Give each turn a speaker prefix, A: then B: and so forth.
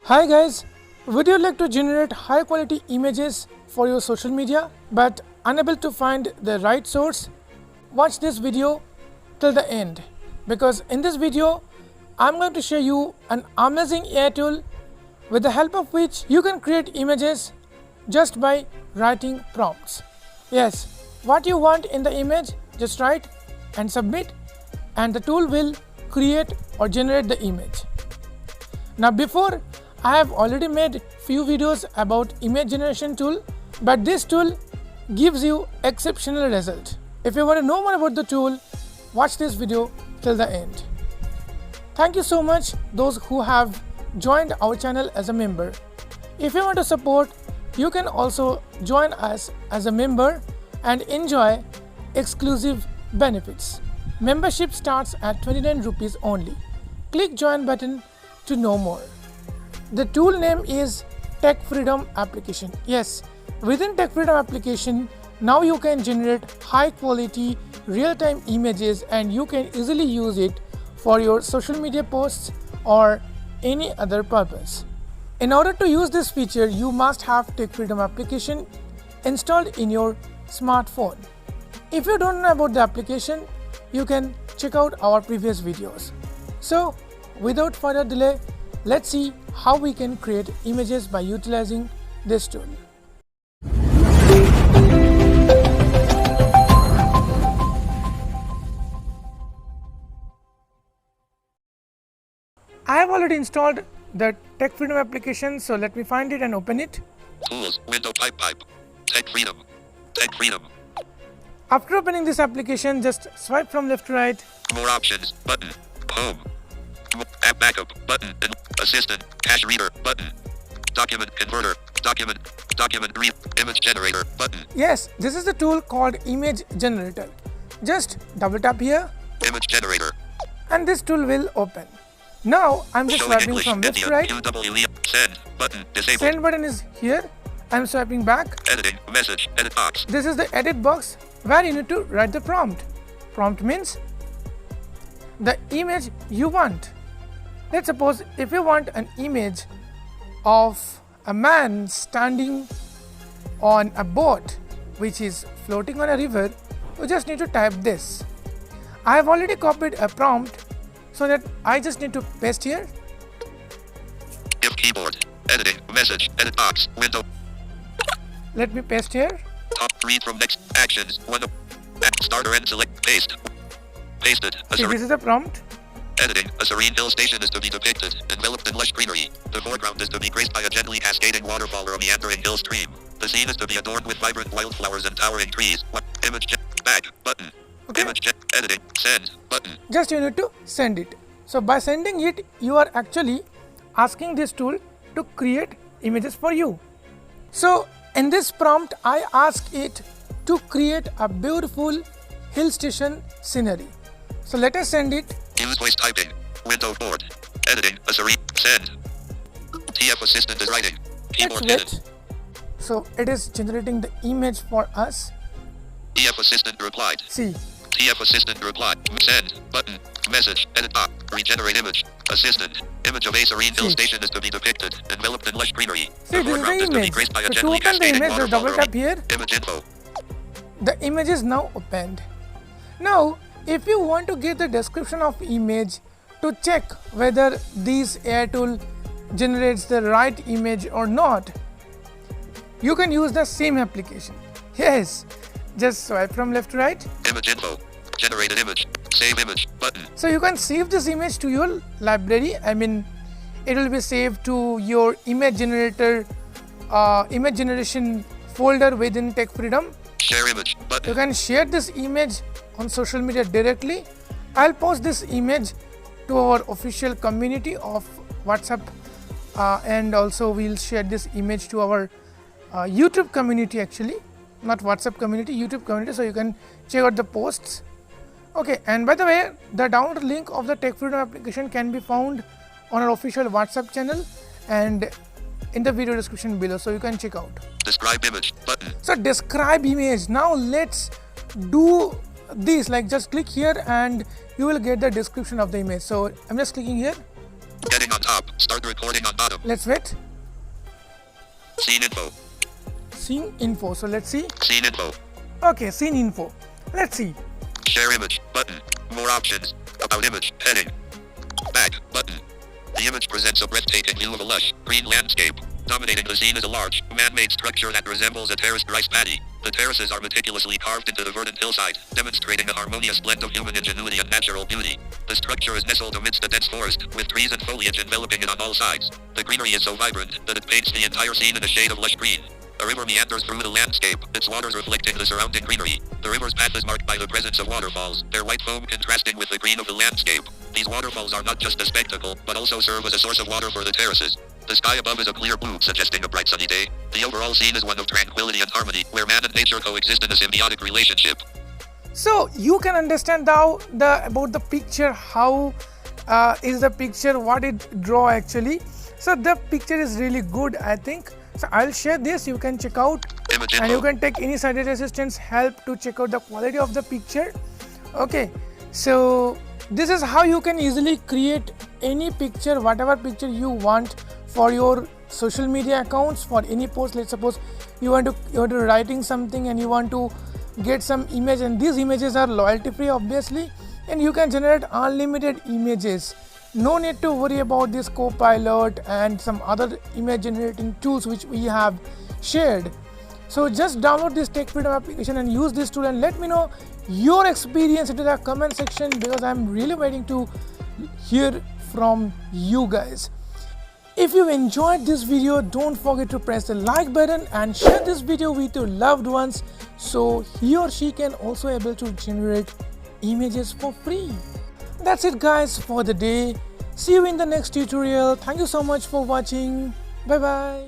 A: Hi guys, would you like to generate high quality images for your social media but unable to find the right source? Watch this video till the end because in this video I'm going to show you an amazing AI tool with the help of which you can create images just by writing prompts. Yes, what you want in the image, just write and submit and the tool will create or generate the image. Now before, I have already made few videos about image generation tool, but this tool gives you exceptional result. If you want to know more about the tool, watch this video till the end. Thank you so much those who have joined our channel as a member. If you want to support, you can also join us as a member and enjoy exclusive benefits. Membership starts at 29 rupees only. Click join button to know more. The tool name is Tech Freedom application. Yes, within Tech Freedom application, now you can generate high quality real-time images and you can easily use it for your social media posts or any other purpose. In order to use this feature, you must have Tech Freedom application installed in your smartphone. If you don't know about the application, you can check out our previous videos. So, without further delay, let's see how we can create images by utilizing this tool. I have already installed the Tech Freedom application, so let me find it and open it.
B: Tools, window type, Tech Freedom, Tech Freedom.
A: After opening this application, just swipe from left to right.
B: More options, button, home, app backup, button, assistant, cache reader, button, document converter, document read, image generator, button.
A: Yes, this is the tool called image generator. Just double tap here.
B: Image generator.
A: And this tool will open. Now I'm just
B: Showing
A: swiping
B: English,
A: from left
B: India,
A: to right.
B: UWE, send, button, disabled.
A: Send button is here. I'm swiping back.
B: Editing, message, edit box.
A: This is the edit box where you need to write the prompt. Prompt means the image you want. Let's suppose if you want an image of a man standing on a boat which is floating on a river, you just need to type this. I have already copied a prompt so that I just need to paste here.
B: If keyboard, editing, message, edit box, window.
A: Let me paste here.
B: Top, read from next, actions, one, starter and select, paste. Pasted.
A: See, this is the prompt.
B: Editing, a serene hill station is to be depicted, enveloped in lush greenery. The foreground is to be graced by a gently cascading waterfall or a meandering hill stream. The scene is to be adorned with vibrant wildflowers and towering trees. Image back, button.
A: Okay.
B: Image editing, send, button.
A: Just you need to send it. So by sending it, you are actually asking this tool to create images for you. So in this prompt, I ask it to create a beautiful hill station scenery. So let us send it.
B: Use voice typing, window board, editing, a serene, send. TF assistant is writing, keyboard
A: Let's
B: edit.
A: wait. So it is generating the image for us.
B: TF assistant replied.
A: See.
B: TF assistant replied, send, button, message, edit box, regenerate image, assistant, image of a serene hill station is to be depicted, enveloped in lush greenery.
A: See, this is the
B: is to be
A: image.
B: graced by a
A: So to
B: gently
A: open the
B: cascading
A: image, just double
B: waterfall or
A: tap here.
B: image info.
A: The image is now opened. Now, if you want to get the description of image to check whether this AI tool generates the right image or not, you can use the same application. Yes, just swipe from left to right.
B: Image info, generated image, save image, button.
A: So you can save this image to your library. I mean, it will be saved to your image generator, image generation folder within Tech Freedom.
B: Share image, button.
A: You can share this image on social media directly. I'll post this image to our official community of WhatsApp and also we'll share this image to our YouTube community, actually not WhatsApp community, YouTube community, so you can check out the posts. Okay, and by the way, the download link of the Tech Freedom application can be found on our official WhatsApp channel and in the video description below, so you can check out.
B: Describe image, button.
A: So describe image. Now let's do this, like just click here and you will get the description of the image. So I'm just clicking here.
B: Heading on top. Start recording on bottom.
A: Let's wait.
B: Scene info.
A: Scene info. So let's see.
B: Scene info.
A: Okay, scene info. Let's see.
B: Share image. Button. More options. About image. Heading. Back. Button. The image presents a breathtaking view of a lush, green landscape. Dominating the scene is a large, man-made structure that resembles a terraced rice paddy. The terraces are meticulously carved into the verdant hillside, demonstrating a harmonious blend of human ingenuity and natural beauty. The structure is nestled amidst a dense forest, with trees and foliage enveloping it on all sides. The greenery is so vibrant that it paints the entire scene in a shade of lush green. A river meanders through the landscape, its waters reflecting the surrounding greenery. The river's path is marked by the presence of waterfalls, their white foam contrasting with the green of the landscape. These waterfalls are not just a spectacle, but also serve as a source of water for the terraces. The sky above is a clear blue, suggesting a bright sunny day. The overall scene is one of tranquility and harmony, where man and nature coexist in a symbiotic relationship.
A: So you can understand now about the picture, how is the picture, what it draw actually. So the picture is really good, I think. So I'll share this, you can check out,
B: Image
A: and
B: info.
A: you can take any sighted assistance help to check out the quality of the picture. Okay, so this is how you can easily create any picture, whatever picture you want for your social media accounts, for any post. Let's suppose you're writing something and you want to get some image, and these images are loyalty free obviously, and you can generate unlimited images. No need to worry about this Copilot and some other image generating tools which we have shared. So just download this Tech Freedom application and use this tool, and let me know your experience into the comment section, because I'm really waiting to hear from you guys. If you enjoyed this video, don't forget to press the like button and share this video with your loved ones, so he or she can also able to generate images for free. That's it guys for the day. See you in the next tutorial. Thank you so much for watching. Bye bye.